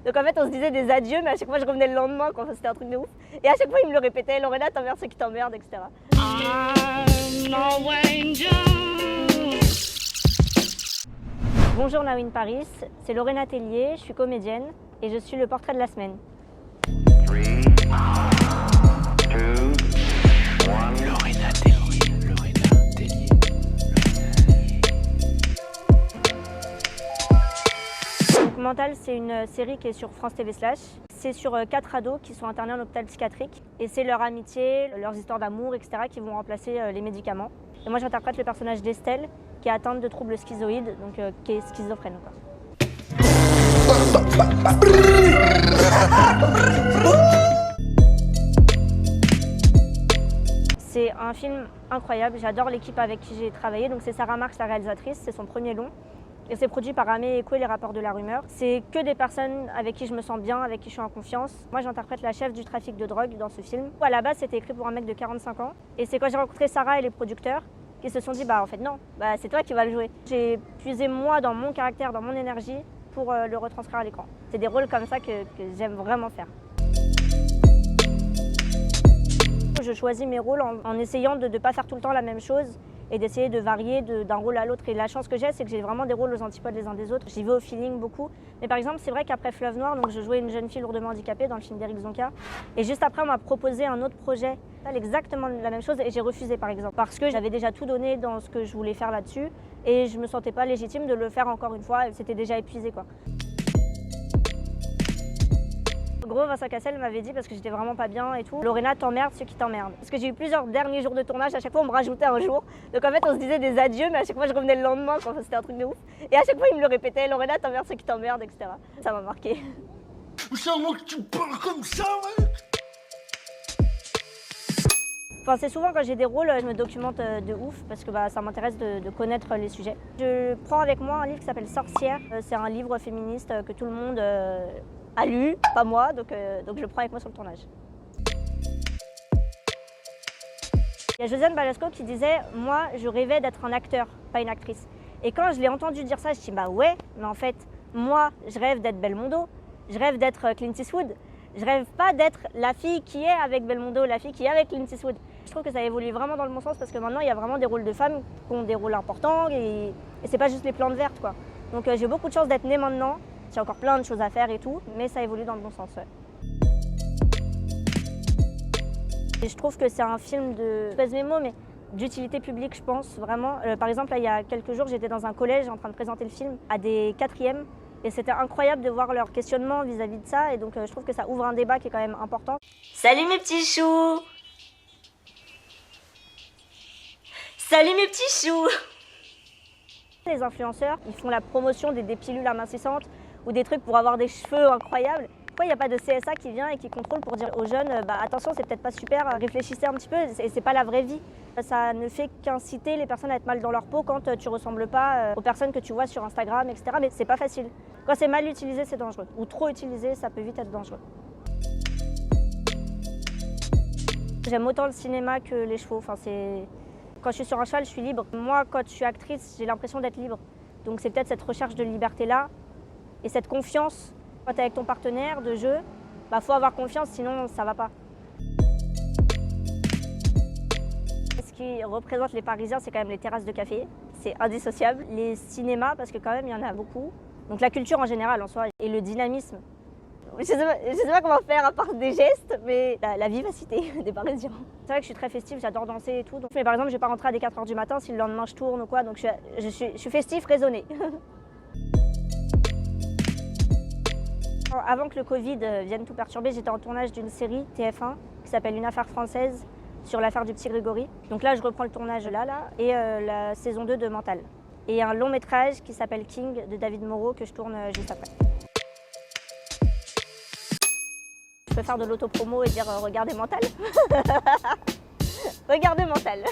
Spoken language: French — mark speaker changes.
Speaker 1: Donc en fait, on se disait des adieux, mais à chaque fois, je revenais le lendemain, quoi. Enfin, c'était un truc de ouf. Et à chaque fois, il me le répétait, Lorena, t'emmerdes ceux qui t'emmerdent, etc. Bonjour Nawin Paris, c'est Lorena Tellier, je suis comédienne et je suis le portrait de la semaine.
Speaker 2: 3, 2, 1. Lorena Tellier.
Speaker 1: Mental, c'est une série qui est sur France TV Slash. C'est sur 4 ados qui sont internés en hôpital psychiatrique. Et c'est leur amitié, leurs histoires d'amour, etc. qui vont remplacer les médicaments. Et moi, j'interprète le personnage d'Estelle, qui est atteinte de troubles schizoïdes, donc qui est schizophrène. C'est un film incroyable, j'adore l'équipe avec qui j'ai travaillé. Donc c'est Sarah Marx, la réalisatrice, c'est son premier long. Et c'est produit par Amé Ekoué, les rapports de la rumeur. C'est que des personnes avec qui je me sens bien, avec qui je suis en confiance. Moi, j'interprète la chef du trafic de drogue dans ce film. À la base, c'était écrit pour un mec de 45 ans. Et c'est quand j'ai rencontré Sarah et les producteurs qui se sont dit, bah en fait non, bah, c'est toi qui vas le jouer. J'ai puisé moi dans mon caractère, dans mon énergie pour le retranscrire à l'écran. C'est des rôles comme ça que j'aime vraiment faire. Je choisis mes rôles en essayant de ne pas faire tout le temps la même chose et d'essayer de varier d'un rôle à l'autre. Et la chance que j'ai, c'est que j'ai vraiment des rôles aux antipodes les uns des autres. J'y vais au feeling beaucoup. Mais par exemple, c'est vrai qu'après Fleuve Noir, donc je jouais une jeune fille lourdement handicapée dans le film d'Éric Zonka. Et juste après, on m'a proposé un autre projet, exactement la même chose, et j'ai refusé par exemple. Parce que j'avais déjà tout donné dans ce que je voulais faire là-dessus. Et je me sentais pas légitime de le faire encore une fois. C'était déjà épuisé, quoi. Gros, Vincent Cassel m'avait dit, parce que j'étais vraiment pas bien et tout, Lorena, t'emmerdes ceux qui t'emmerdent. Parce que j'ai eu plusieurs derniers jours de tournage, à chaque fois on me rajoutait un jour. Donc en fait on se disait des adieux, mais à chaque fois je revenais le lendemain, quoi. Enfin, c'était un truc de ouf. Et à chaque fois il me le répétait, Lorena, t'emmerdes ceux qui t'emmerdent, etc. Ça m'a marqué.
Speaker 3: C'est à moi que tu parles comme ça, mec.
Speaker 1: Enfin, c'est souvent quand j'ai des rôles, je me documente de ouf parce que ça m'intéresse de connaître les sujets. Je prends avec moi un livre qui s'appelle Sorcière. C'est un livre féministe que tout le monde a lu, pas moi, donc je le prends avec moi sur le tournage. Il y a Josiane Balasco qui disait « Moi, je rêvais d'être un acteur, pas une actrice ». Et quand je l'ai entendu dire ça, je me suis dit « Bah ouais, mais en fait, moi, je rêve d'être Belmondo, je rêve d'être Clint Eastwood. Je rêve pas d'être la fille qui est avec Belmondo, la fille qui est avec Clint Eastwood. » Je trouve que ça évolue vraiment dans le bon sens parce que maintenant, il y a vraiment des rôles de femmes qui ont des rôles importants et c'est pas juste les plantes vertes, quoi. Donc j'ai beaucoup de chance d'être née maintenant. J'ai encore plein de choses à faire et tout, mais ça évolue dans le bon sens, ouais. Et je trouve que c'est un film de, je pèse mes mots, mais d'utilité publique, je pense, vraiment. Par exemple, là, il y a quelques jours, j'étais dans un collège en train de présenter le film à des 4e. Et c'était incroyable de voir leur questionnement vis-à-vis de ça. Et donc, je trouve que ça ouvre un débat qui est quand même important. Salut mes petits choux! Salut mes petits choux! Les influenceurs, ils font la promotion des pilules amincissantes ou des trucs pour avoir des cheveux incroyables. Pourquoi il n'y a pas de CSA qui vient et qui contrôle pour dire aux jeunes attention, c'est peut-être pas super, réfléchissez un petit peu, c'est pas la vraie vie. Ça ne fait qu'inciter les personnes à être mal dans leur peau quand tu ressembles pas aux personnes que tu vois sur Instagram, etc. Mais c'est pas facile. Quand c'est mal utilisé, c'est dangereux. Ou trop utilisé, ça peut vite être dangereux. J'aime autant le cinéma que les chevaux. Enfin, quand je suis sur un cheval, je suis libre. Moi, quand je suis actrice, j'ai l'impression d'être libre. Donc c'est peut-être cette recherche de liberté-là et cette confiance. Quand tu es avec ton partenaire de jeu, faut avoir confiance, sinon ça va pas. Ce qui représente les Parisiens, c'est quand même les terrasses de café. C'est indissociable. Les cinémas, parce que quand même, il y en a beaucoup. Donc la culture en général, en soi, et le dynamisme. Je sais pas comment faire à part des gestes, mais la vivacité des Parisiens. C'est vrai que je suis très festive, j'adore danser et tout. Mais par exemple, je vais pas rentrer à des 4h du matin si le lendemain je tourne ou quoi. Donc je suis festive, raisonnée. Avant que le Covid vienne tout perturber, j'étais en tournage d'une série TF1 qui s'appelle Une affaire française sur l'affaire du petit Grégory. Donc là, je reprends le tournage là et la saison 2 de Mental. Et un long métrage qui s'appelle King de David Moreau que je tourne juste après. Je peux faire de l'autopromo et dire regardez Mental. Regardez Mental.